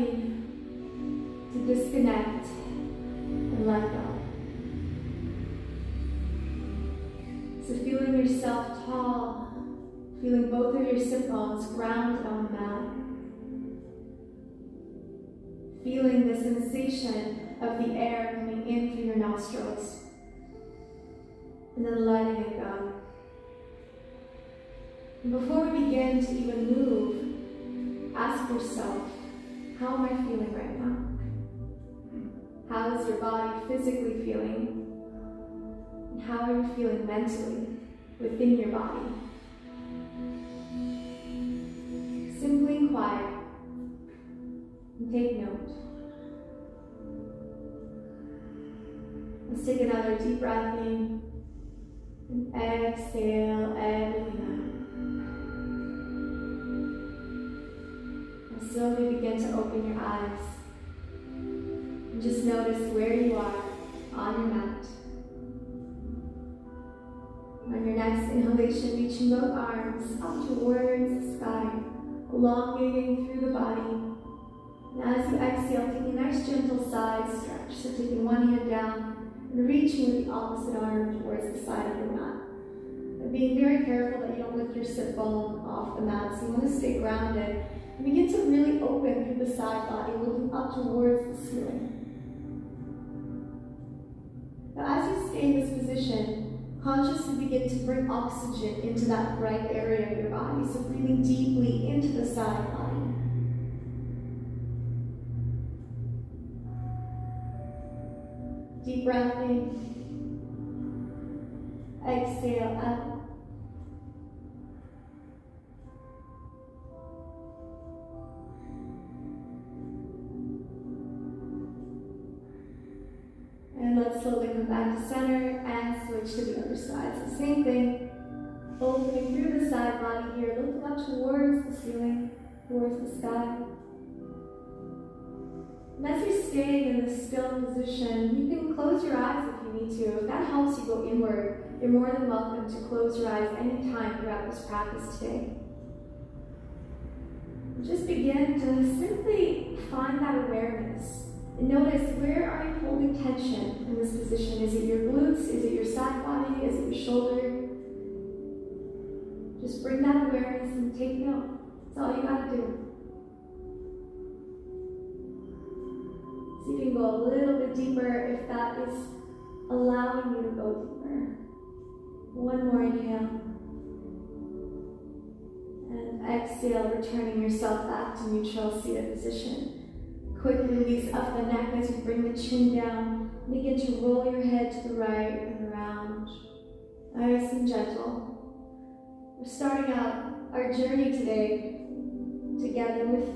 learning to disconnect and let go. So feeling yourself tall, feeling both of your sit bones grounded on the mat. Feeling the sensation of the air coming in through your nostrils. And then letting it go. And before we begin to even move, ask yourself, how am I feeling right now? How is your body physically feeling? And how are you feeling mentally within your body? Simply inquire and take note. Let's take another deep breath in and exhale everything out. And slowly begin to open your eyes. And just notice where you are on your mat. On your next inhalation, reaching both arms up towards the sky, elongating through the body. And as you exhale, taking a nice gentle side stretch. So taking one hand down and reaching with the opposite arm towards the side of the mat. And being very careful that you don't lift your sit bone off the mat. So you want to stay grounded. And begin to really open through the side body, looking up towards the ceiling. Now as you stay in this position, consciously begin to bring oxygen into that right area of your body. So breathing deeply into the side body. Deep breath in. Exhale out. And let's slowly come back to center and switch to the other side. So same thing. Opening through the side body here, looking up towards the ceiling, towards the sky. And as you're staying in this still position, you can close your eyes if you need to. If that helps you go inward, you're more than welcome to close your eyes anytime throughout this practice today. Just begin to simply find that awareness. And notice, where are you holding tension in this position? Is it your glutes? Is it your side body? Is it your shoulder? Just bring that awareness and take note. That's all you gotta do. See if you can go a little bit deeper if that is allowing you to go deeper. One more inhale. And exhale, returning yourself back to neutral seated position. Quick release of the neck as you bring the chin down. Begin to roll your head to the right and around. Nice and gentle. We're starting out our journey today together with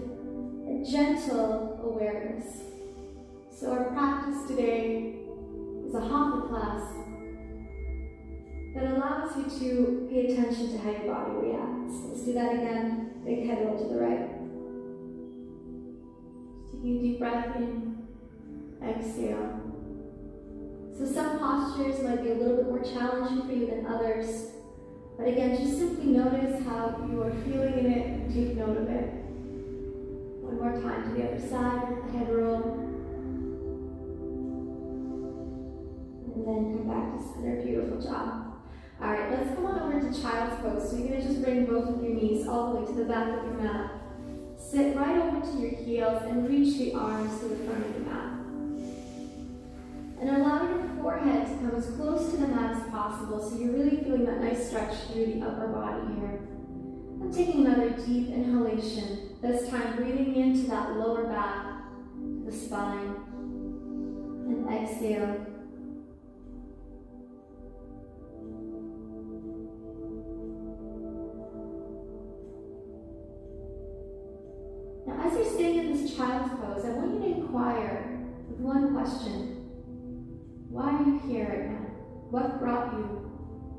a gentle awareness. So our practice today is a hatha class that allows you to pay attention to how your body reacts. Let's do that again. Big head roll to the right. Taking a deep breath in, exhale. So some postures might be a little bit more challenging for you than others. But again, just simply notice how you are feeling in it and take note of it. One more time to the other side with the head roll. And then come back to center. Beautiful job. All right, let's come on over to child's pose. So you're going to just bring both of your knees all the way to the back of your mat. Sit right over to your heels and reach the arms to the front of the mat. And allow your forehead to come as close to the mat as possible, so you're really feeling that nice stretch through the upper body here. And taking another deep inhalation, this time breathing into that lower back, the spine. And exhale. Now, as you're staying in this child's pose, I want you to inquire with one question. Why are you here right now? What brought you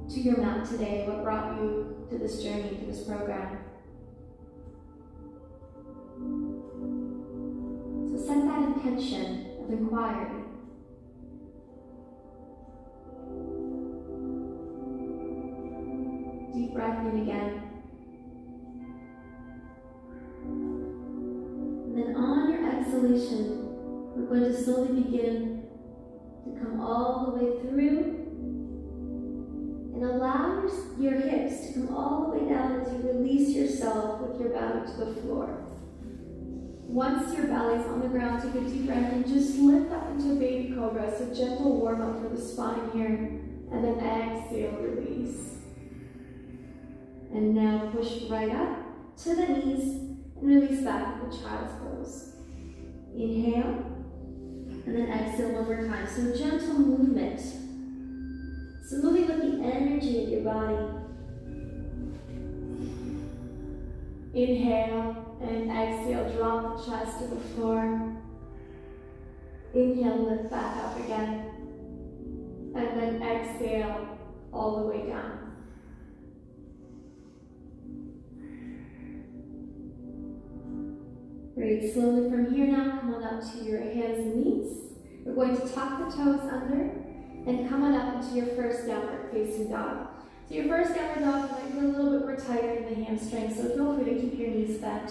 to your mat today? What brought you to this journey, to this program? So set that intention of inquiry. Deep breath in again. And then on your exhale, exhalation, we're going to slowly begin to come all the way through and allow your hips to come all the way down as you release yourself with your belly to the floor. Once your belly's on the ground, take a deep breath and just lift up into a baby cobra. So gentle warm up for the spine here. And then exhale, release. And now push right up to the knees and release back to the child's pose. Inhale. And then exhale one more time. So gentle movement. So moving with the energy of your body. Inhale. And exhale, drop the chest to the floor. Inhale, lift back up again. And then exhale all the way down. Great, slowly from here now, come on up to your hands and knees. We're going to tuck the toes under and come on up into your first downward facing dog. So your first downward dog might be a little bit more tighter in the hamstrings, so feel free to keep your knees bent.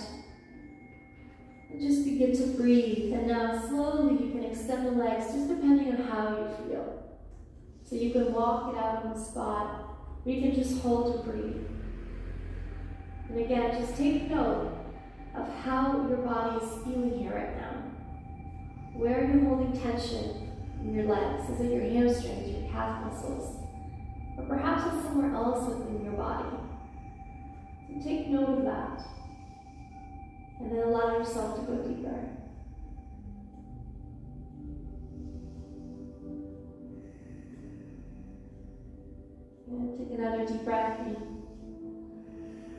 And just begin to breathe. And now slowly you can extend the legs, just depending on how you feel. So you can walk it out on the spot, or you can just hold and breathe. And again, just take note of how your body is feeling here right now. Where are you holding tension in your legs? Is it your hamstrings, your calf muscles? Or perhaps it's somewhere else within your body. So take note of that. And then allow yourself to go deeper. And take another deep breath in.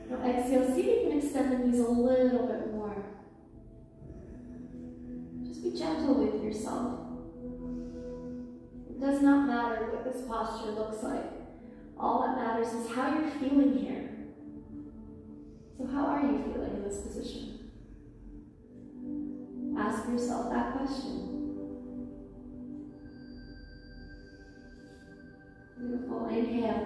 Now exhale, see if you can extend the knees a little bit more. Just be gentle with yourself. It does not matter what this posture looks like. All that matters is how you're feeling here. So how are you feeling in this position? Ask yourself that question. Beautiful, inhale.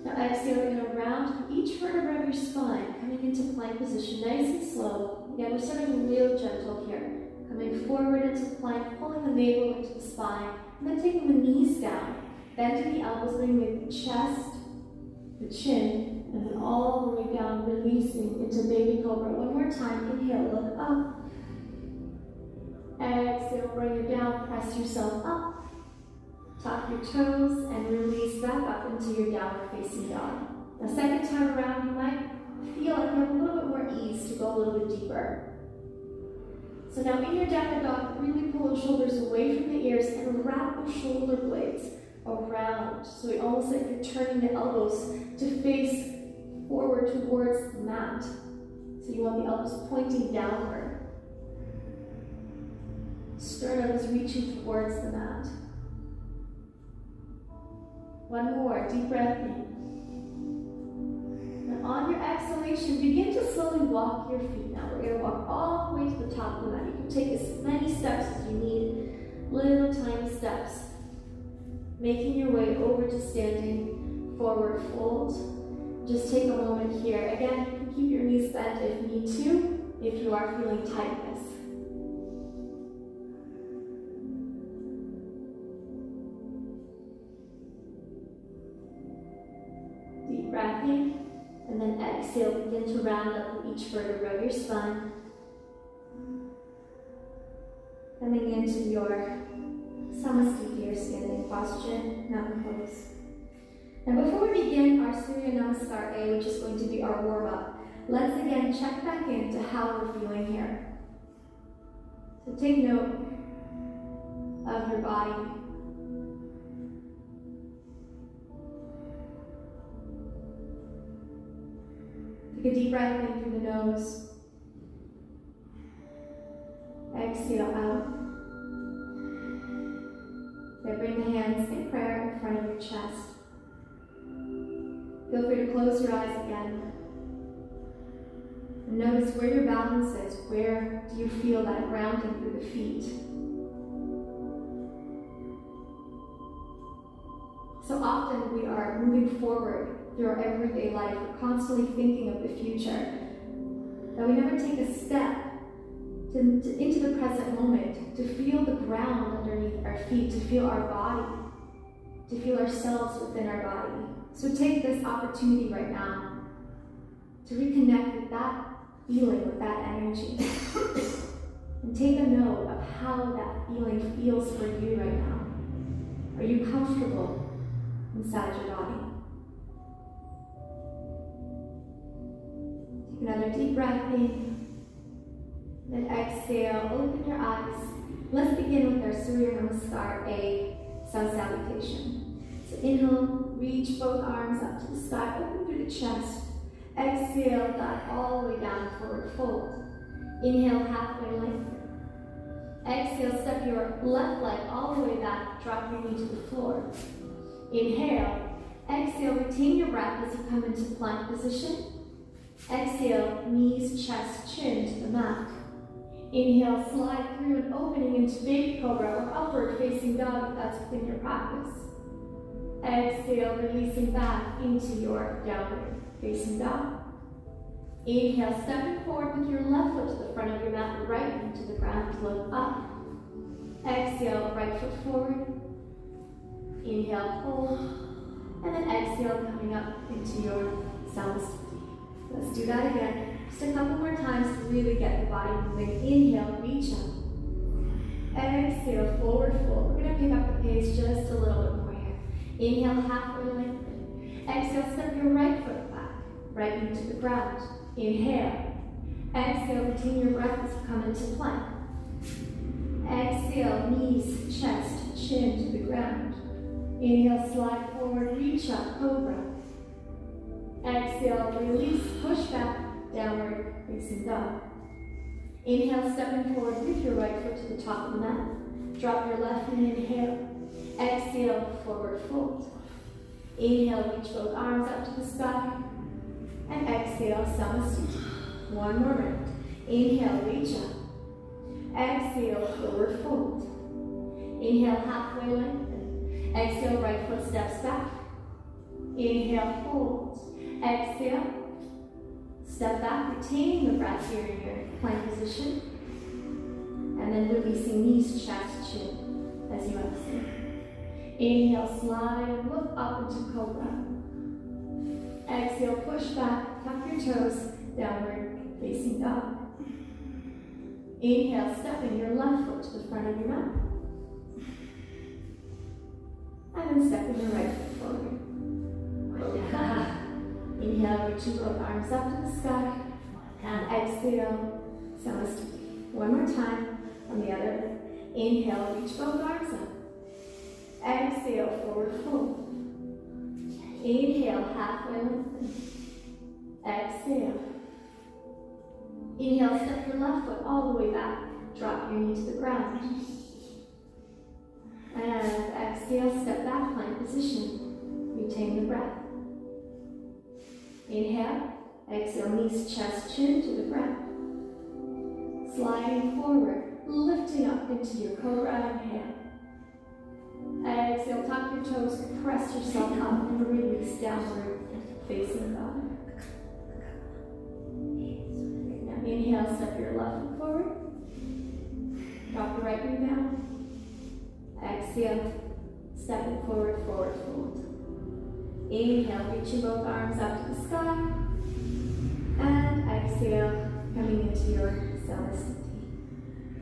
Now exhale, you're going to round each vertebra of your spine, coming into plank position, nice and slow. Again, we're starting real gentle here. Coming forward into plank, pulling the navel into the spine, and then taking the knees down. Bending the elbows, bringing the chest, the chin, and then all the way down, releasing into baby cobra. One more time, inhale, look up. Exhale, bring it down, press yourself up. Tuck your toes and release back up into your downward facing dog. The second time around, you might feel like you have a little bit more ease to go a little bit deeper. So now in your downward dog, really pull the shoulders away from the ears and wrap the shoulder blades around. So it's almost like you're turning the elbows to face forward towards the mat. So you want the elbows pointing downward. Sternum is reaching towards the mat. One more, deep breath in. And on your exhalation, begin to slowly walk your feet now. We're going to walk all the way to the top of the mat. You can take as many steps as you need, little tiny steps. Making your way over to standing forward fold. Just take a moment here. Again, you can keep your knees bent if need to, if you are feeling tightness. Deep breath in, and then exhale, begin to round up each vertebra of your spine. Coming into your Samasthiti or standing posture, mountain pose. Now before we begin our Surya Namaskar A, which is going to be our warm-up, let's again check back into how we're feeling here. So take note of your body. Take a deep breath in through the nose. Exhale out. Then bring the hands in prayer in front of your chest. Feel free to close your eyes again. And notice where your balance is. Where do you feel that grounding through the feet? So often we are moving forward through our everyday life. We're constantly thinking of the future. And we never take a step into the present moment, to feel the ground underneath our feet, to feel our body, to feel ourselves within our body. So take this opportunity right now to reconnect with that feeling, with that energy. And take a note of how that feeling feels for you right now. Are you comfortable inside your body? Take another deep breath in. Then exhale, open your eyes. Let's begin with our Surya Namaskar, a sun salutation. So inhale, reach both arms up to the sky, open through the chest. Exhale, dive all the way down, forward fold. Inhale, halfway lengthen. Exhale, step your left leg all the way back, drop your knee to the floor. Inhale, exhale, retain your breath as you come into plank position. Exhale, knees, chest, chin to the mat. Inhale, slide through and opening into baby cobra or upward facing dog if that's within your practice. Exhale, releasing back into your downward facing dog. Inhale, stepping forward with your left foot to the front of your mat, right knee to the ground, look up. Exhale, right foot forward. Inhale, hold. And then exhale, coming up into your Samasthiti. Let's do that again. Just a couple more times to really get the body moving. Inhale, reach up. Exhale, forward fold. We're going to pick up the pace just a little bit more here. Inhale, halfway lengthen. Exhale, step your right foot back, right knee to the ground. Inhale. Exhale, retain your breath as you come into plank. Exhale, knees, chest, chin to the ground. Inhale, slide forward, reach up, cobra. Exhale, release, push back, downward facing dog. Inhale, stepping forward with your right foot to the top of the mat. Drop your left knee, inhale. Exhale, forward fold. Inhale, reach both arms up to the sky. And exhale, Samasthiti. One more round. Inhale, reach up. Exhale, forward fold. Inhale, halfway lengthen. Exhale, right foot steps back. Inhale, fold. Exhale, step back, retaining the breath here in your plank position. And then releasing knees, chest, chin as you exhale. Inhale, slide and look up into cobra. Exhale, push back, tuck your toes, downward facing dog. Inhale, stepping your left foot to the front of your mat. And then stepping your right foot forward. Inhale, reaching both arms up to the sky. And exhale, Samasthiti. One more time on the other. Inhale, reach both arms up. Exhale, forward fold. Inhale, halfway lengthen. Exhale. Inhale, step your left foot all the way back. Drop your knee to the ground. And exhale, step back, plank position. Retain the breath. Inhale, exhale, knees, chest, chin to the ground. Sliding forward, lifting up into your cobra, inhale. Exhale, tuck your toes, press yourself up and release downward facing dog. Now inhale, step your left foot forward. Drop your right knee down. Exhale, stepping forward, forward fold. Inhale, reaching both arms up to the sky. And exhale, coming into your Samasthiti.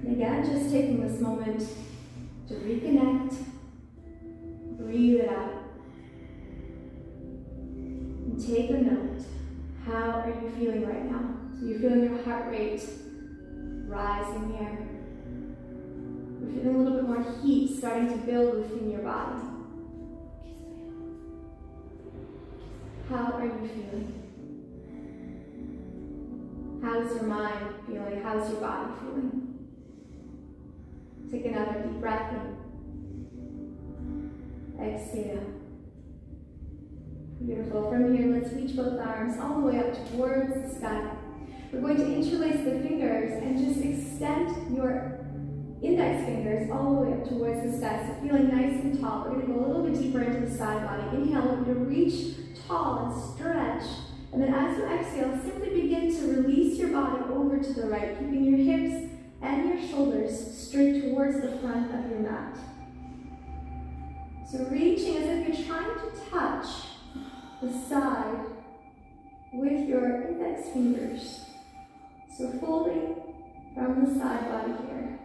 And again, just taking this moment to reconnect. Breathe it out. And take a note. How are you feeling right now? So you're feeling your heart rate rising here. You're feeling a little bit more heat starting to build within your body. How are you feeling? How's your mind feeling? How's your body feeling? Take another deep breath in. Exhale. Beautiful. From here, let's reach both arms all the way up towards the sky. We're going to interlace the fingers and just extend your index fingers all the way up towards the sky. So feeling nice and tall. We're going to go a little bit deeper into the side body. Inhale, we're going to reach tall and stretch. And then as you exhale, simply begin to release your body over to the right, keeping your hips and your shoulders straight towards the front of your mat. So reaching as if you're trying to touch the side with your index fingers. So folding from the side body here.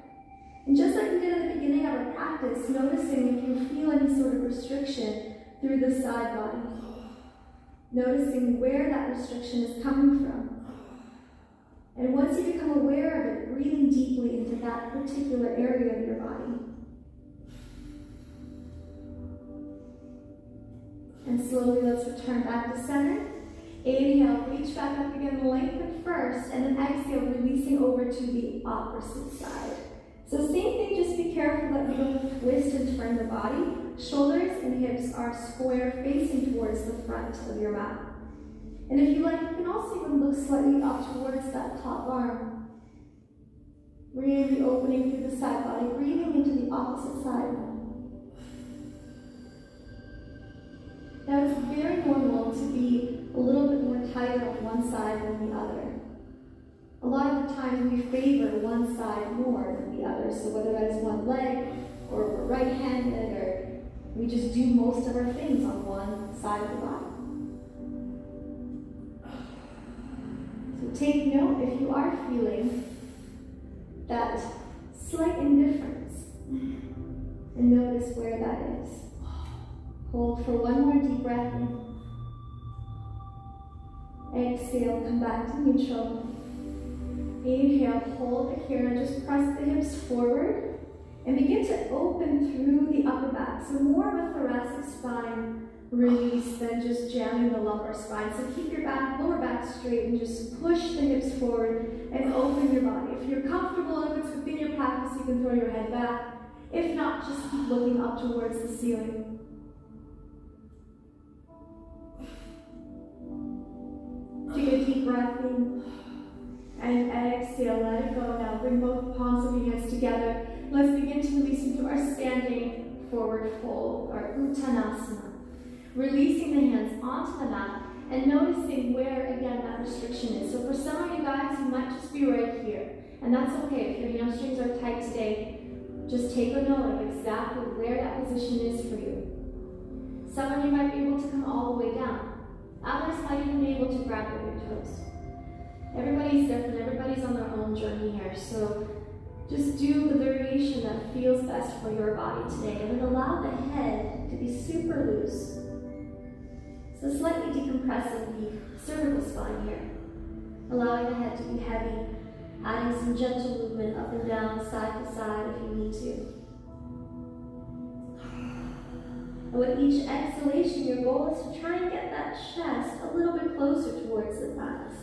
And just like we did at the beginning of our practice, noticing if you feel any sort of restriction through the side body. Noticing where that restriction is coming from. And once you become aware of it, breathing deeply into that particular area of your body. And slowly let's return back to center. Inhale, reach back up again, lengthen first, and then exhale, releasing over to the opposite side. So same thing, just be careful that you don't twist and turn the body. Shoulders and hips are square, facing towards the front of your mat. And if you like, you can also even look slightly up towards that top arm. Really opening through the side body, breathing into the opposite side. Now it's very normal to be a little bit more tighter on one side than the other. A lot of the times we favor one side more than the other, so whether that is one leg, or we're right-handed, or we just do most of our things on one side of the body. So take note if you are feeling that slight indifference, and notice where that is. Hold for one more deep breath in. Exhale, come back to neutral. Inhale, hold it here, and just press the hips forward. And begin to open through the upper back. So more of a thoracic spine release than just jamming the lumbar spine. So keep your lower back straight and just push the hips forward and open your body. If you're comfortable, if it's within your practice, you can throw your head back. If not, just keep looking up towards the ceiling. Take a deep breath in and exhale, let it go. Now bring both palms of your hands together. Let's begin to release into our standing forward fold, or Uttanasana. Releasing the hands onto the mat and noticing where, again, that restriction is. So for some of you guys, you might just be right here. And that's okay. If your hamstrings are tight today, just take a note of exactly where that position is for you. Some of you might be able to come all the way down. Others might even be able to grab with your toes. Everybody's different, everybody's on their own journey here, so just do the variation that feels best for your body today, and then allow the head to be super loose. So slightly decompressing the cervical spine here, allowing the head to be heavy, adding some gentle movement up and down, side to side if you need to. And with each exhalation, your goal is to try and get that chest a little bit closer towards the thighs.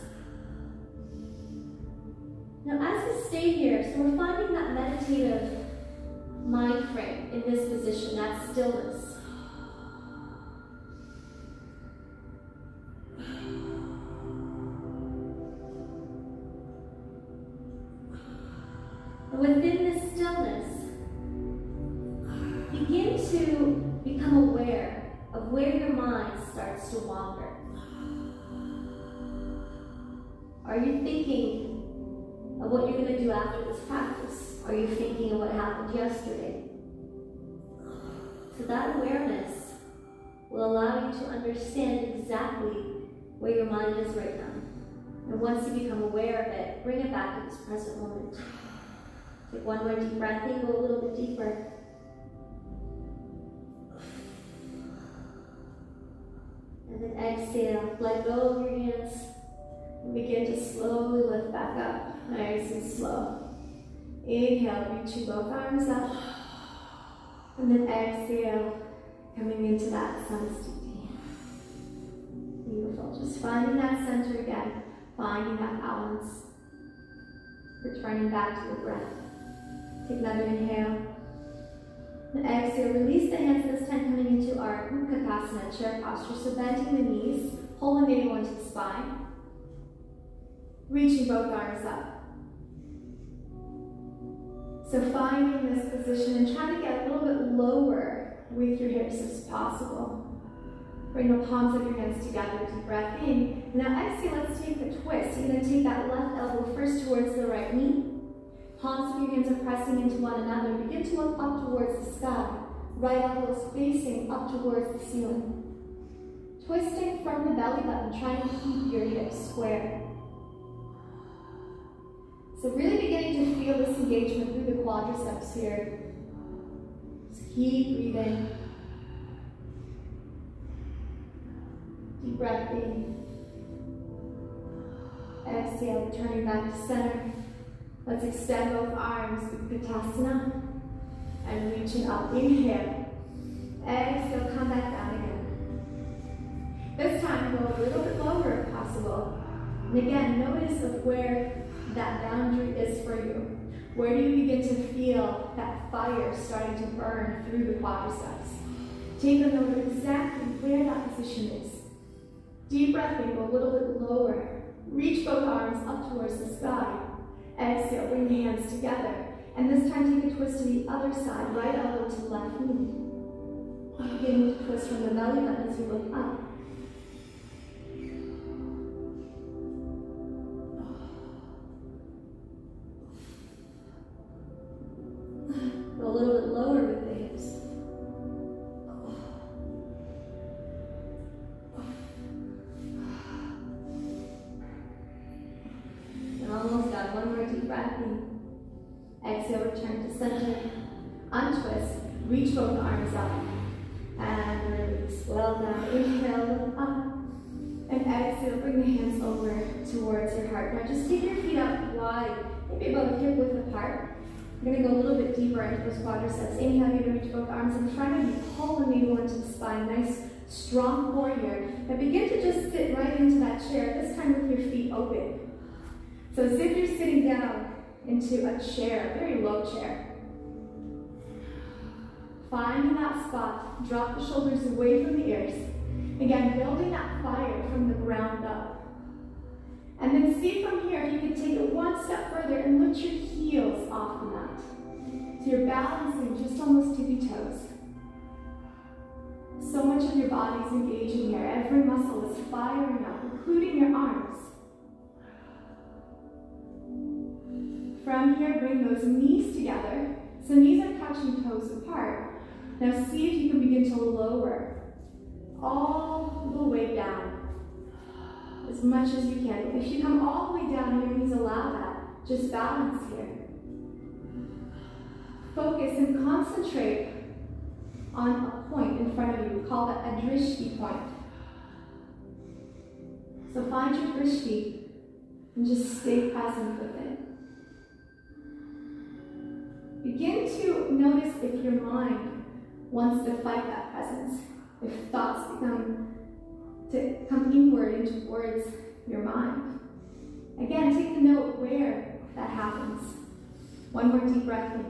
Now as we stay here, so we're finding that meditative mind frame in this position, that stillness. And within this stillness, begin to become aware of where your mind starts to wander. Are you thinking of what you're going to do after this practice? Are you thinking of what happened yesterday? So that awareness will allow you to understand exactly where your mind is right now. And once you become aware of it, bring it back to this present moment. Take one more deep breath in, go a little bit deeper. And then exhale, let go of your hands, and begin to slowly lift back up, nice and slow. Inhale, reaching both arms up, and then exhale, coming into that samastiti. Beautiful, just finding that center again, finding that balance, returning back to the breath. Take another inhale. And exhale, release the hands, this time coming into our Utkatasana, chair posture. So bending the knees, pulling the navel into the spine. Reaching both arms up. So finding this position and trying to get a little bit lower with your hips as possible. Bring the palms of your hands together, deep breath in. Now exhale, let's take the twist. You're going to take that left elbow first towards the right knee. Palms of your hands are pressing into one another. Begin to look up towards the sky. Right elbows facing up towards the ceiling. Twisting from the belly button, trying to keep your hips square. So really beginning to feel this engagement through the quadriceps here. So keep breathing. Deep breath in. Exhale, returning back to center. Let's extend both arms with Uttanasana and reaching up. Inhale. Exhale, come back down again. This time, go a little bit lower if possible. And again, notice of where that boundary is for you. Where do you begin to feel that fire starting to burn through the quadriceps? Take a note of exactly where that position is. Deep breath in, go a little bit lower. Reach both arms up towards the sky. Exhale, bring the hands together. And this time take a twist to the other side, right elbow to left knee. Beginning to twist from the belly button as you look up. Go a little bit lower with the hips. And almost done. One more deep breath in. Exhale, return to center. Untwist. Reach both arms up. And release. Well done. Inhale, look up. And exhale, bring the hands over towards your heart. Now just take your feet up wide, maybe about a hip width apart. We're going to go a little bit deeper into those quadriceps. Inhale, you're going to reach both arms in front of you. Pull the navel into the spine. Nice, strong core here. And begin to just sit right into that chair, this time with your feet open. So as if you're sitting down into a chair, a very low chair. Finding that spot, drop the shoulders away from the ears. Again, building that fire from the ground up. And then see from here if you can take it one step further and lift your heels off the mat. So you're balancing just almost tippy toes. So much of your body is engaging here. Every muscle is firing up, including your arms. From here, bring those knees together. So knees are touching toes apart. Now see if you can begin to lower all the way down as much as you can. If you come all the way down and your knees allow that, just balance here. Focus and concentrate on a point in front of you. We call that a drishti point. So find your drishti and just stay present with it. Begin to notice if your mind wants to fight that presence. If thoughts come inward and towards your mind. Again, take a note where that happens. One more deep breath in.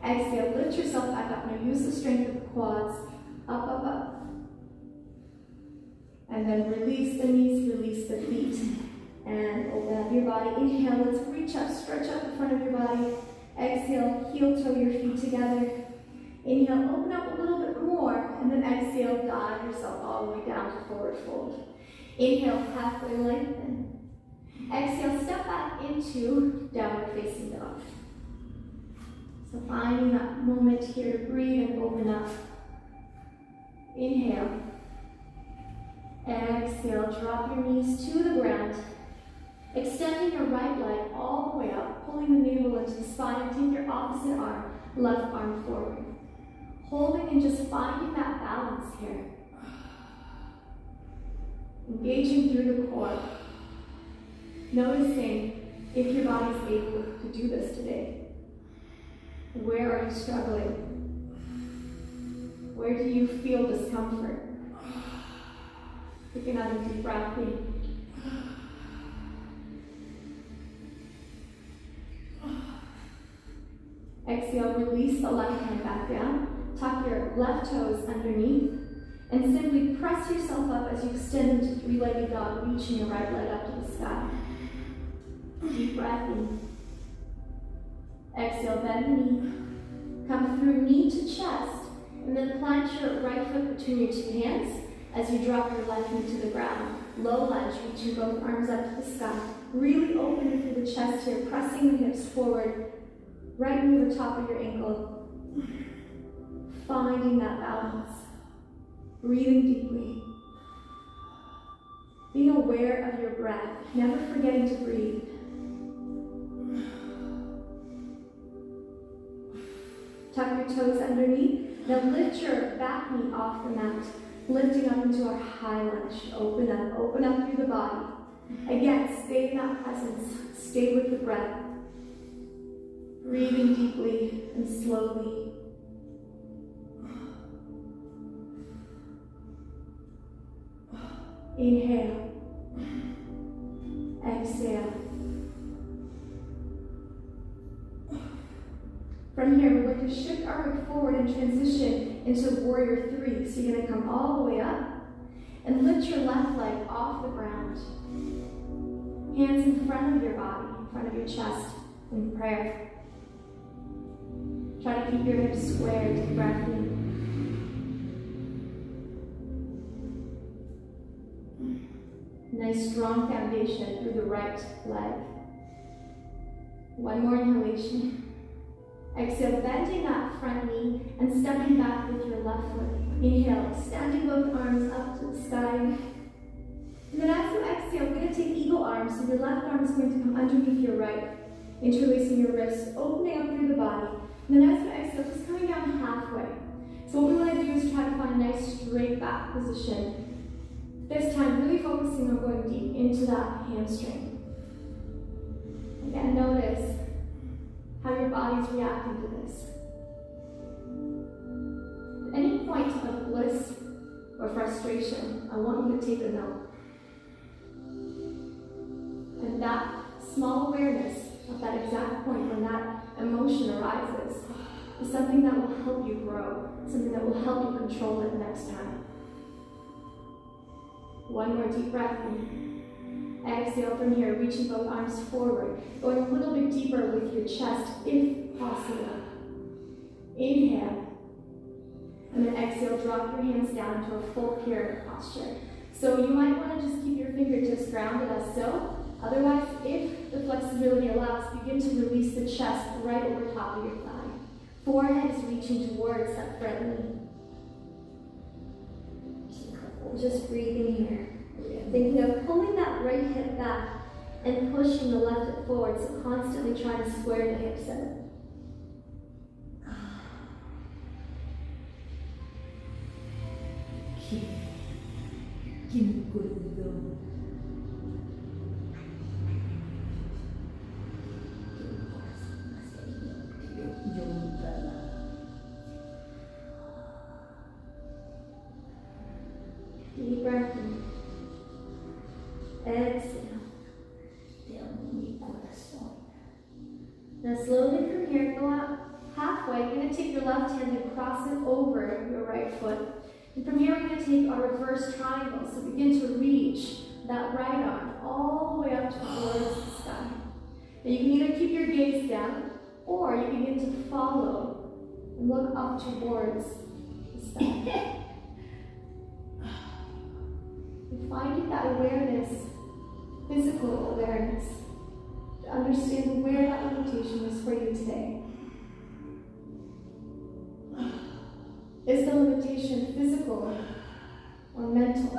Exhale, lift yourself back up. Now use the strength of the quads. Up, up, up. And then release the knees, release the feet. And open up your body. Inhale, let's reach up, stretch up the front of your body. Exhale, heel toe your feet together. Inhale, open up a little bit more, and then exhale, dive yourself all the way down to forward fold. Inhale, halfway lengthen. Exhale, step back into downward facing dog. So finding that moment here to breathe and open up. Inhale. Exhale, drop your knees to the ground. Extending your right leg all the way up, pulling the navel into the spine, and take your opposite arm, left arm forward. Holding and just finding that balance here. Engaging through the core. Noticing if your body is able to do this today. Where are you struggling? Where do you feel discomfort? Take another deep breath in. Exhale, release the left hand back down. Tuck your left toes underneath. And simply press yourself up as you extend into three-legged dog, reaching your right leg up to the sky. Deep breath in. Exhale, bend the knee. Come through knee to chest. And then plant your right foot between your two hands as you drop your left knee to the ground. Low lunge, reaching both arms up to the sky. Really open through the chest here, pressing the hips forward. right knee over top of your ankle. Finding that balance. Breathing deeply. Being aware of your breath, never forgetting to breathe. Tuck your toes underneath. Now lift your back knee off the mat, lifting up into our high lunge. Open up through the body. Again, stay in that presence. Stay with the breath. Breathing deeply and slowly. Inhale. Exhale. From here, we're going to shift our weight forward and transition into warrior 3. So you're going to come all the way up and lift your left leg off the ground. Hands in front of your body, in front of your chest in prayer. Try to keep your hips squared, deep breath in. Nice strong foundation through the right leg. One more inhalation. Exhale, bending that front knee and stepping back with your left foot. Inhale, extending both arms up to the sky. And then as you exhale, we're going to take eagle arms. So your left arm is going to come underneath your right, interlacing your wrists, opening up through the body. And then as you exhale, just coming down halfway. So what we want to do is try to find a nice straight back position. This time, really focusing on going deep into that hamstring. Again, notice how your body's reacting to this. At any point of bliss or frustration, I want you to take a note. And that small awareness of that exact point when that emotion arises is something that will help you grow, something that will help you control it next time. One more deep breath in. Exhale from here, reaching both arms forward, going a little bit deeper with your chest if possible. Inhale. And then exhale, drop your hands down into a full pyramid posture. So you might want to just keep your fingertips grounded as so. Otherwise, if the flexibility allows, begin to release the chest right over top of your thigh. Forehead is reaching towards that front knee. Just breathing here. Thinking of pulling that right hip back and pushing the left hip forward, so constantly trying to square the hips in. Deep breath in. Exhale. Now slowly from here, go out halfway. You're going to take your left hand and cross it over your right foot. And from here, we're going to take our reverse triangle. So begin to reach that right arm all the way up towards the sky. Now you can either keep your gaze down, or you begin to follow and look up towards the sky. And finding that awareness, physical awareness, to understand where that limitation is for you today. Is the limitation physical or mental?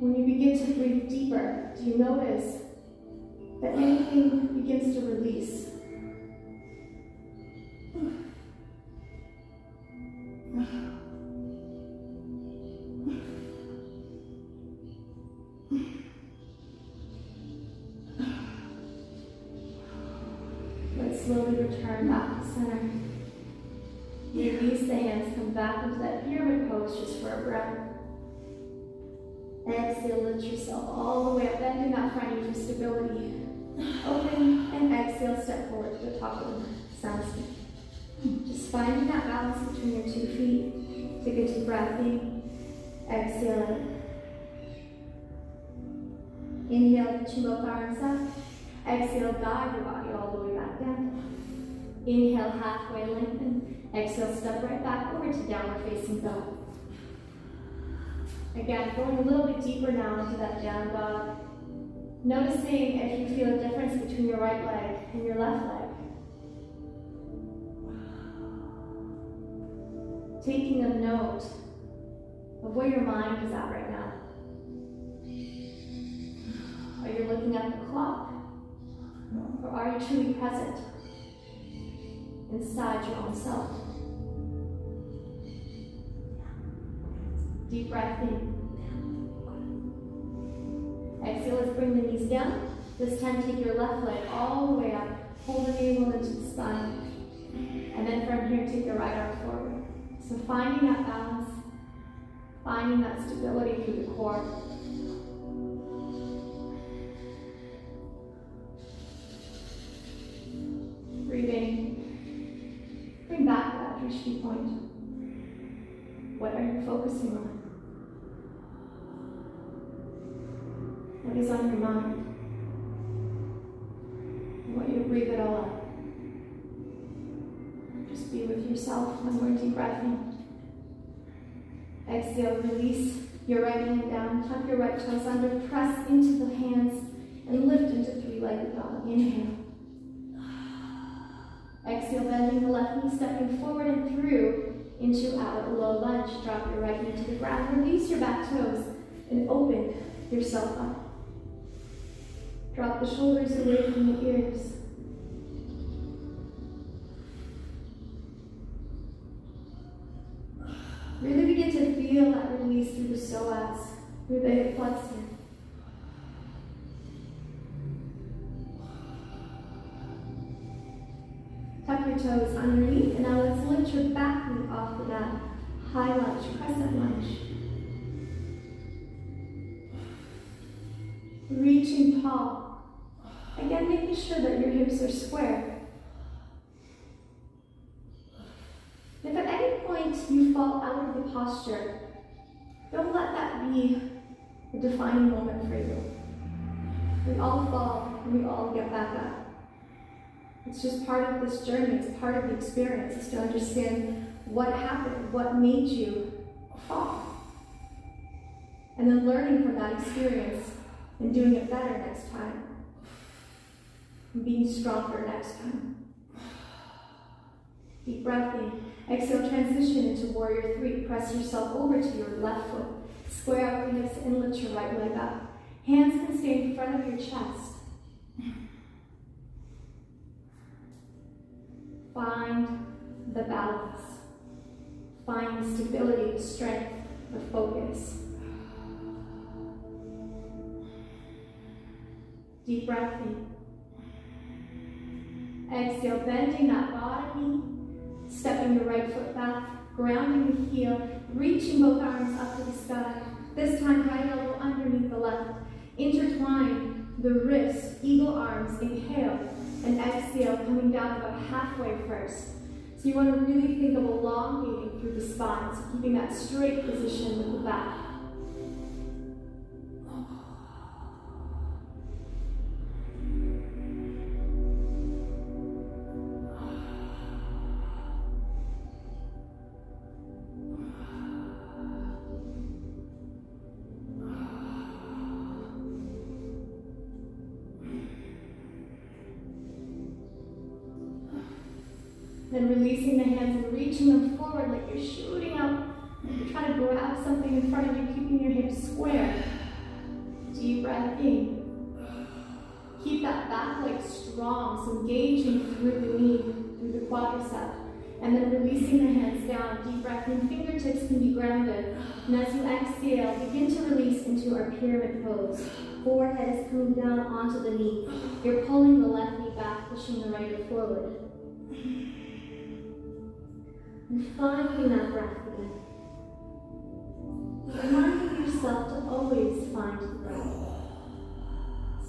When you begin to breathe deeper, do you notice that anything begins to release? Let's slowly return back to center. Release the hands, come back into that pyramid pose just for a breath. Exhale, lift yourself all the way up, bending that front knee for stability. Open and exhale, step forward to the top of the sound sleep. Just finding that balance between your 2 feet. Take a deep breath in. Exhale. Inhale, reaching both arms up. Exhale, guide your body all the way back down. Inhale, halfway lengthen. Exhale, step right back over to downward facing dog. Again, going a little bit deeper now into that down dog. Noticing if you feel a difference between your right leg and your left leg. Taking a note of where your mind is at right now. Are you looking at the clock? Or are you truly present inside your own self? Deep breath in. Exhale, let's bring the knees down. This time take your left leg all the way up. Pull the navel into the spine. And then from here, take your right arm forward. So finding that balance, finding that stability through the core. Breathing. Bring back that Drishti point. What are you focusing on? What is on your mind? I want you to breathe it all out. Just be with yourself. One more deep breath in. Exhale, release your right hand down. Tuck your right toes under. Press into the hands and lift into three-legged dog. Inhale. Exhale, bending the left knee, stepping forward and through into our low lunge. Drop your right knee to the ground. Release your back toes and open yourself up. Drop the shoulders away from the ears. Really begin to feel that release through the psoas, through the hip flexor. Tuck your toes underneath, and now let's lift your back knee off the mat. High lunge, crescent lunge. Reaching tall. Again, making sure that your hips are square. If at any point you fall out of the posture, don't let that be a defining moment for you. We all fall and we all get back up. It's just part of this journey, it's part of the experience, is to understand what happened, what made you fall. And then learning from that experience and doing it better next time. And being stronger next time. Deep breath in. Exhale, transition into warrior three. Press yourself over to your left foot. Square out the hips and lift your right leg up. Hands can stay in front of your chest. Find the balance. Find the stability, the strength, the focus. Deep breath in. Exhale, bending that bottom knee, stepping your right foot back, grounding the heel, reaching both arms up to the sky. This time, right elbow underneath the left. Intertwine the wrists, eagle arms, inhale, and exhale, coming down about halfway first. So you want to really think of elongating through the spine, so keeping that straight position with the back. Then releasing the hands and reaching them forward like you're shooting up. You're trying to grab something in front of you, keeping your hips square. Deep breath in. Keep that back leg strong, so engaging through the knee, through the quadricep. And then releasing the hands down. Deep breath in. Fingertips can be grounded. And as you exhale, begin to release into our pyramid pose. Forehead is coming down onto the knee. You're pulling the left knee back, pushing the right forward. And finding that breath again. Reminding yourself to always find the breath.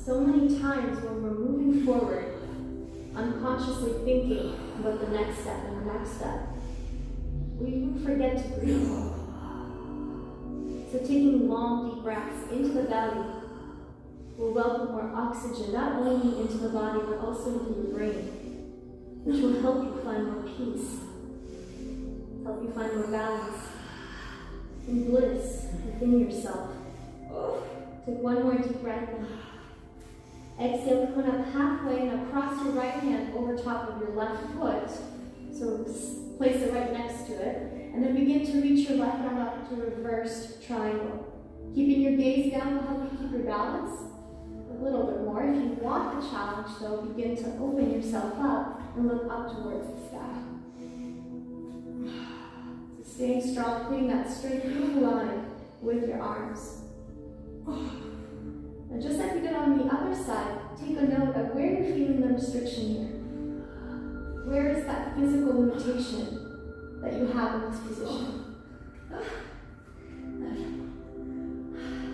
So many times when we're moving forward, unconsciously thinking about the next step and the next step, we even forget to breathe. So taking long, deep breaths into the belly will welcome more oxygen, not only into the body, but also into the brain. which will help you find more peace, help you find more balance and bliss within yourself. Take one more deep breath in. Exhale, come up halfway and across your right hand over top of your left foot. So place it right next to it. And then begin to reach your left arm up to reversed triangle. Keeping your gaze down will help you keep your balance a little bit more. If you want a challenge though, begin to open yourself up and look up towards the sky. So staying strong, putting that straight through line with your arms. Now just like we did on the other side, take a note of where you're feeling the restriction here. Where is that physical limitation that you have in this position?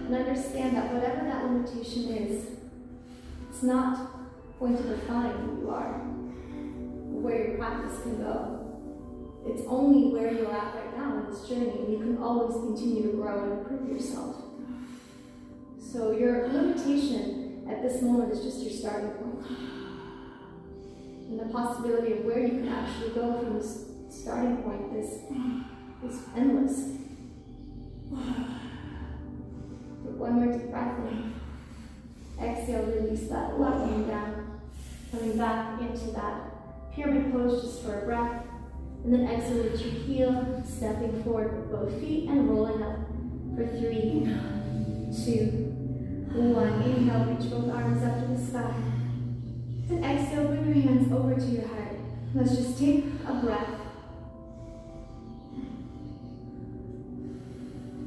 And understand that whatever that limitation is, it's not going to define who you are, or where your practice can go. It's only where you're at right now in this journey, and you can always continue to grow and improve yourself. So your limitation at this moment is just your starting point. And the possibility of where you can actually go from this starting point is endless. Take one more deep breath in. Exhale, release that left hand down. Coming back into that pyramid pose just for a breath. And then exhale with your heel, stepping forward with both feet and rolling up for 3, 2, 1. Inhale, reach both arms up to the sky. And exhale, bring your hands over to your heart. Let's just take a breath.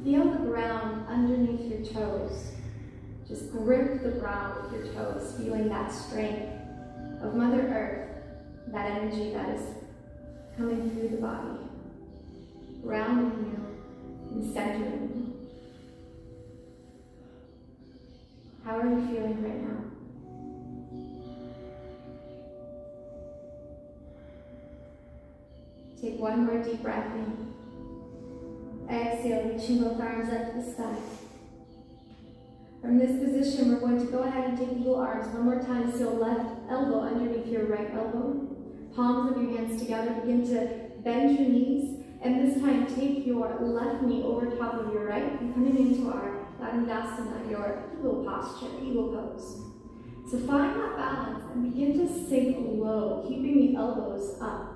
Feel the ground underneath your toes. Just grip the ground with your toes, feeling that strength of Mother Earth, that energy that is coming through the body, grounding you and centering you. How are you feeling right now? Take one more deep breath in. Exhale, reaching both arms up to the sky. From this position, we're going to go ahead and take eagle arms one more time. So left elbow underneath your right elbow. Palms of your hands together. Begin to bend your knees. And this time, take your left knee over top of your right and coming into our Vinyasa, your eagle posture, eagle pose. So find that balance and begin to sink low, keeping the elbows up.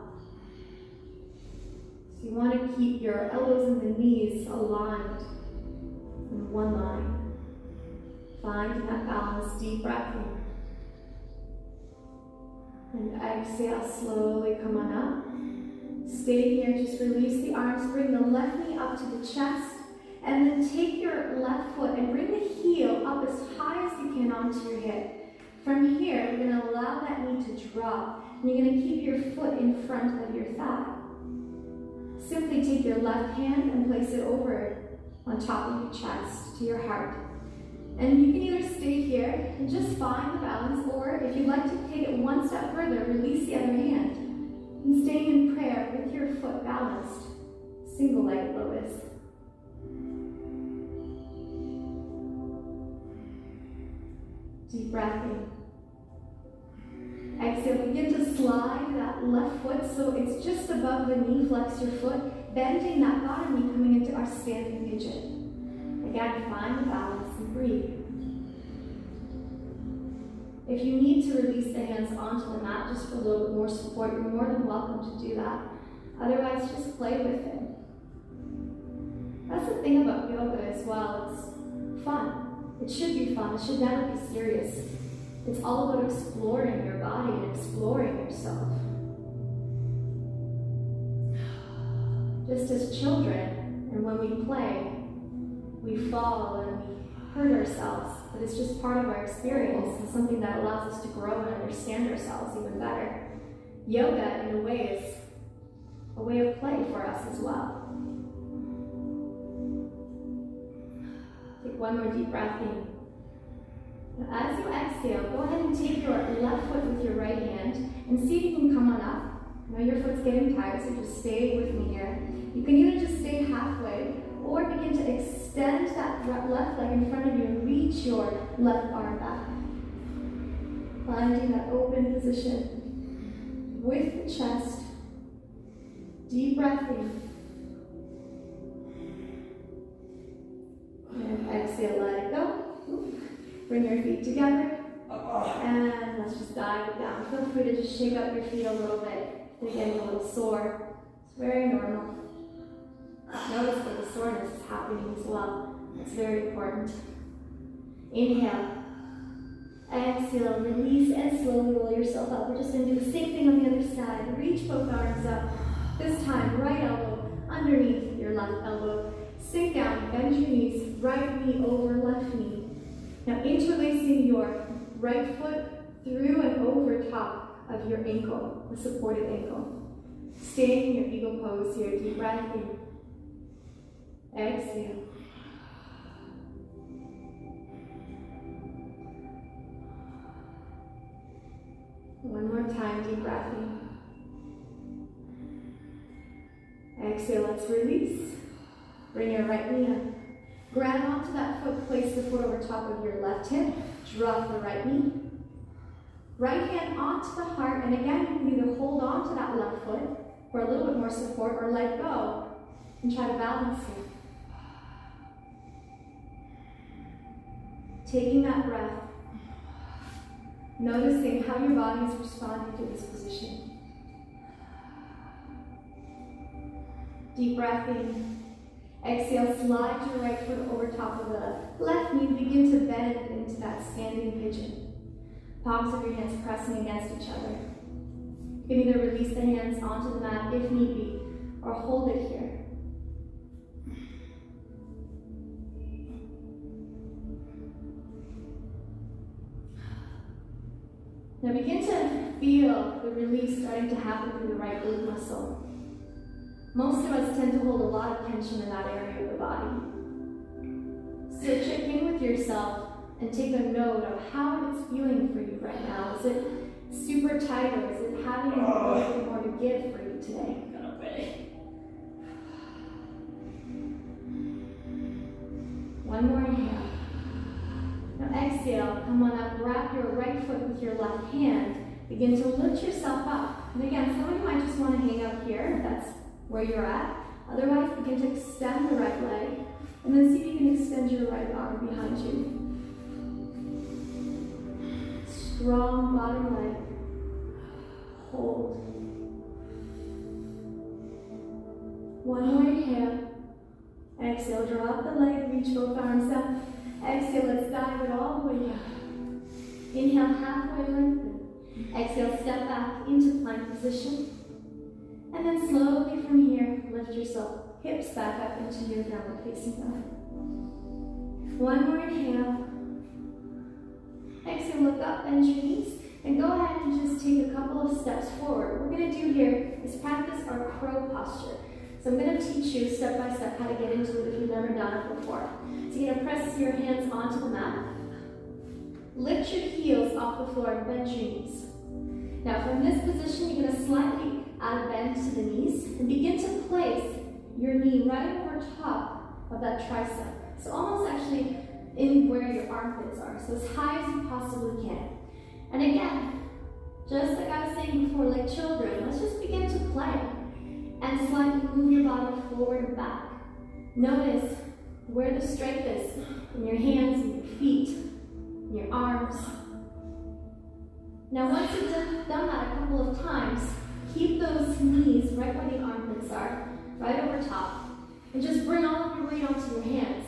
So you want to keep your elbows and the knees aligned in one line. Find that balance, deep breath in. And exhale, slowly come on up. Stay here, just release the arms, bring the left knee up to the chest, and then take your left foot and bring the heel up as high as you can onto your hip. From here, you're going to allow that knee to drop, and you're going to keep your foot in front of your thigh. Simply take your left hand and place it over on top of your chest to your heart. And you can either stay here and just find the balance, or if you'd like to take it one step further, release the other hand. And staying in prayer with your foot balanced, single-legged lotus. Deep breath in. Exhale, begin to slide that left foot so it's just above the knee. Flex your foot, bending that bottom knee, coming into our standing pigeon. Again, find the balance and breathe. If you need to release the hands onto the mat just for a little bit more support, you're more than welcome to do that. Otherwise, just play with it. That's the thing about yoga as well. It's fun. It should be fun. It should never be serious. It's all about exploring your body and exploring yourself. Just as children, and when we play, we fall and we hurt ourselves, but it's just part of our experience and something that allows us to grow and understand ourselves even better. Yoga, in a way, is a way of play for us as well. Take one more deep breath in. Now, as you exhale, go ahead and take your left foot with your right hand and see if you can come on up. I know your foot's getting tired, so just stay with me here. You can either just stay halfway or begin to extend that left leg in front of you and reach your left arm back. Finding that open position. with the chest. Deep breath in. And exhale, let it go. Bring your feet together. And let's just dive it down. Feel free to just shake up your feet a little bit. They're getting a little sore. It's very normal. Notice that the soreness is happening as well. It's very important. Inhale. Exhale, release and slowly roll yourself up. We're just going to do the same thing on the other side. Reach both arms up. This time, right elbow underneath your left elbow. Sink down, bend your knees, right knee over left knee. Now interlacing your right foot through and over top of your ankle, the supported ankle. Staying in your eagle pose here. Deep breath in. Exhale. One more time, deep breath in. Exhale, let's release. Bring your right knee up. Grab onto that foot, place the foot over top of your left hip. Drop the right knee. Right hand onto the heart, and again, you can either hold on to that left foot for a little bit more support or let go and try to balance it. Taking that breath, noticing how your body is responding to this position. Deep breath in. Exhale, slide your right foot over top of the left knee. Begin to bend into that standing pigeon. Palms of your hands pressing against each other. You can either release the hands onto the mat if need be, or hold it here. Now begin to feel the release starting to happen through the right glute muscle. Most of us tend to hold a lot of tension in that area of the body. So check in with yourself and take a note of how it's feeling for you right now. Is it super tight, or is it having a little bit more to give for you today? One more inhale. Now exhale, come on up, grab your right foot with your left hand. Begin to lift yourself up. And again, some of you might just want to hang out here, if that's where you're at. Otherwise, begin to extend the right leg, and then see if you can extend your right arm behind you. Strong bottom leg. Hold. One more inhale. Exhale, drop the leg, reach both arms up. Exhale, let's dive it all the way down. Inhale, halfway lengthen. Exhale, step back into plank position. And then slowly from here, lift yourself, hips back up into your downward facing dog. One more inhale. Exhale, look up, bend your knees, and go ahead and just take a couple of steps forward. What we're going to do here is practice our crow posture. So I'm going to teach you step by step how to get into it if you've never done it before. So you're going to press your hands onto the mat. Lift your heels off the floor and bend your knees. Now from this position, you're going to slightly add a bend to the knees and begin to place your knee right over top of that tricep. So almost actually in where your armpits are. So as high as you possibly can. And again, just like I was saying before, like children, let's just begin to play. And slightly move your body forward and back. Notice where the strength is in your hands, in your feet, in your arms. Now once you've done that a couple of times, keep those knees right where the armpits are, right over top. And just bring all of your weight onto your hands.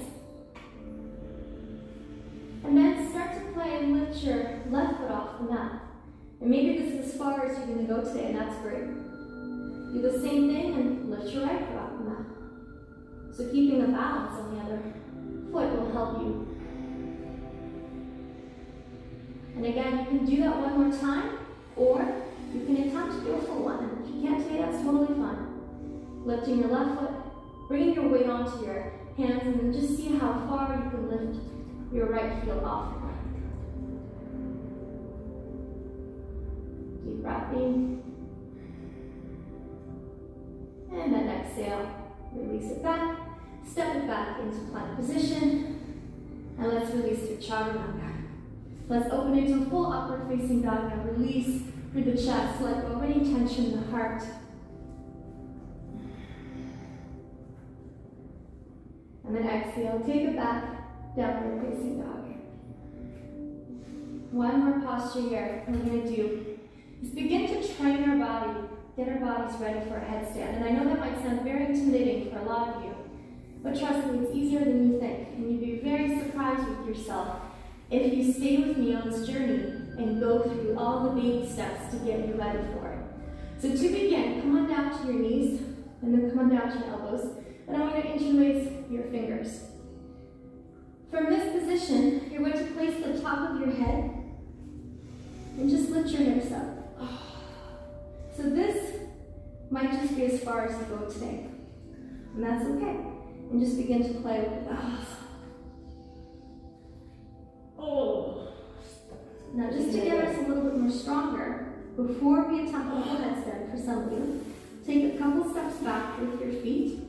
And then start to play and lift your left foot off the mat. And maybe this is as far as you're going to go today, and that's great. Do the same thing and lift your right foot off the mat. So keeping the balance on the other foot will help you. And again, you can do that one more time, or you can attempt to do a full one. If you can't today, that's totally fine. Lifting your left foot, bringing your weight onto your hands, and then just see how far you can lift your right heel off the mat. Deep breath in. And then exhale, release it back, step it back into plank position, and let's release your chaturanga. Let's open into a full upward facing dog. Now release through the chest, let go of any tension in the heart. And then exhale, take it back, downward facing dog. One more posture here. What we're going to do is begin to train our body, get our bodies ready for a headstand. And I know that might sound very intimidating for a lot of you, but trust me, it's easier than you think. And you'd be very surprised with yourself if you stay with me on this journey and go through all the baby steps to get you ready for it. So to begin, come on down to your knees, and then come on down to your elbows. And I want you to interlace your fingers. From this position, you're going to place the top of your head and just lift your hips up. So this might just be as far as you go today. And that's okay. And just begin to play with the balance. Now just to get us a little bit more stronger, before we attempt a full headstand for some of you, take a couple steps back with your feet,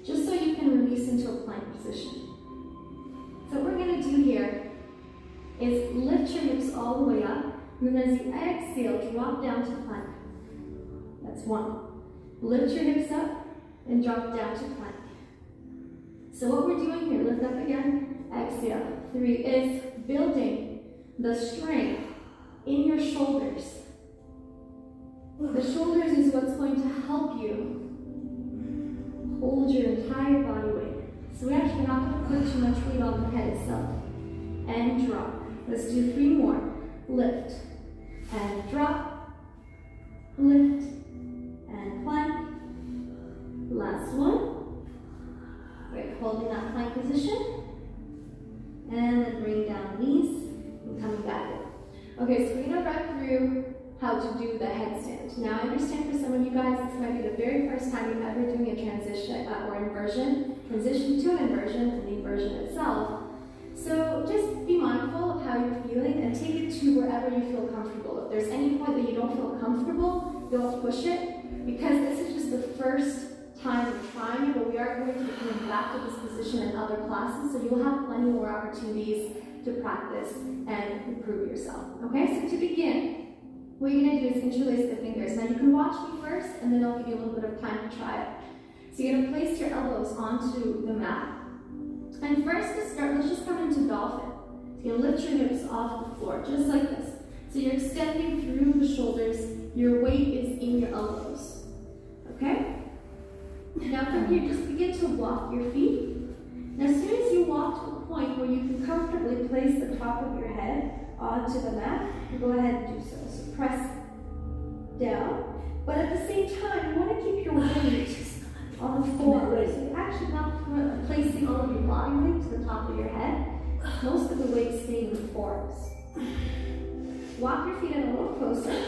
just so you can release into a plank position. So what we're going to do here is lift your hips all the way up, and then as you exhale, drop down to plank. That's one. Lift your hips up and drop down to plank. So what we're doing here, lift up again, exhale. 3 is building the strength in your shoulders. The shoulders is what's going to help you hold your entire body weight. So we're actually not going to put too much weight on the head itself. And drop. Let's do 3 more. Lift and drop. Lift and plank. Last one. Great, holding that plank position. And then bring down knees and coming back in. Okay, so we're going to run through how to do the headstand. Now I understand for some of you guys, this might be the very first time you're ever doing a transition or inversion, transition to an inversion, and the inversion itself. So just be mindful of how you're feeling and take it to wherever you feel comfortable. If there's any point that you don't feel comfortable, don't push it, because this is just the first time we're trying it, but we are going to be coming back to this position in other classes, so you'll have plenty more opportunities to practice and improve yourself. Okay, so to begin, what you're going to do is interlace the fingers. Now you can watch me first, and then I'll give you a little bit of time to try it. So you're going to place your elbows onto the mat. And first to start, let's just come into dolphin. So you're going to lift your hips off the floor, just like this. So you're extending through the shoulders. Your weight is in your elbows. Okay? Now from here, just begin to walk your feet. Now as soon as you walk to a point where you can comfortably place the top of your head onto the mat, you go ahead and do so. So press down, but at the same time, you want to keep your weight on the floor. So you're actually not placing all of your body weight to the top of your head. Most of the weight staying in the forearms. Walk your feet in a little closer.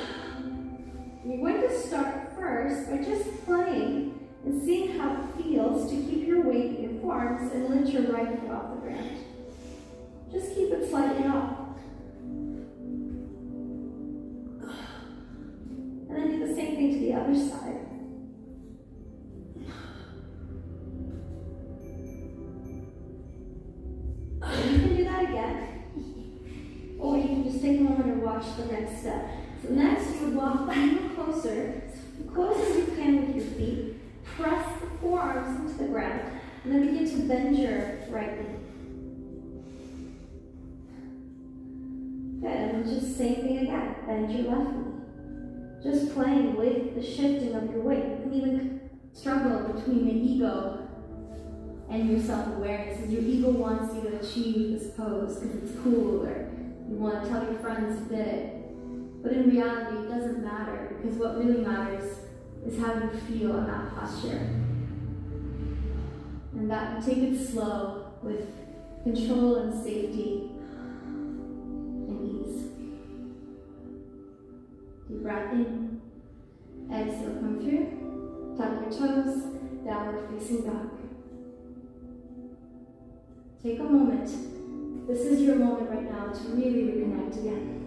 You're going to start first by just playing and seeing how it feels to keep your weight in your forearms and lift your right foot off the ground. Just keep it slightly off. And then do the same thing to the other side. And you can do that again. Or you can just take a moment and watch the next step. So next, you would walk a little closer, as close as you can with your feet. Press the forearms into the ground, and then begin to bend your right knee. Good, and then just same thing again. Bend your left knee. Just playing with the shifting of your weight. You can even struggle between the ego and your self-awareness. As your ego wants you to achieve this pose because it's cool, or you want to tell your friends you did it. But in reality, it doesn't matter, because what really matters is how you feel in that posture. And that, take it slow with control and safety and ease. Deep breath in, exhale, come through, tuck your toes, downward facing dog. Take a moment. This is your moment right now to really reconnect again.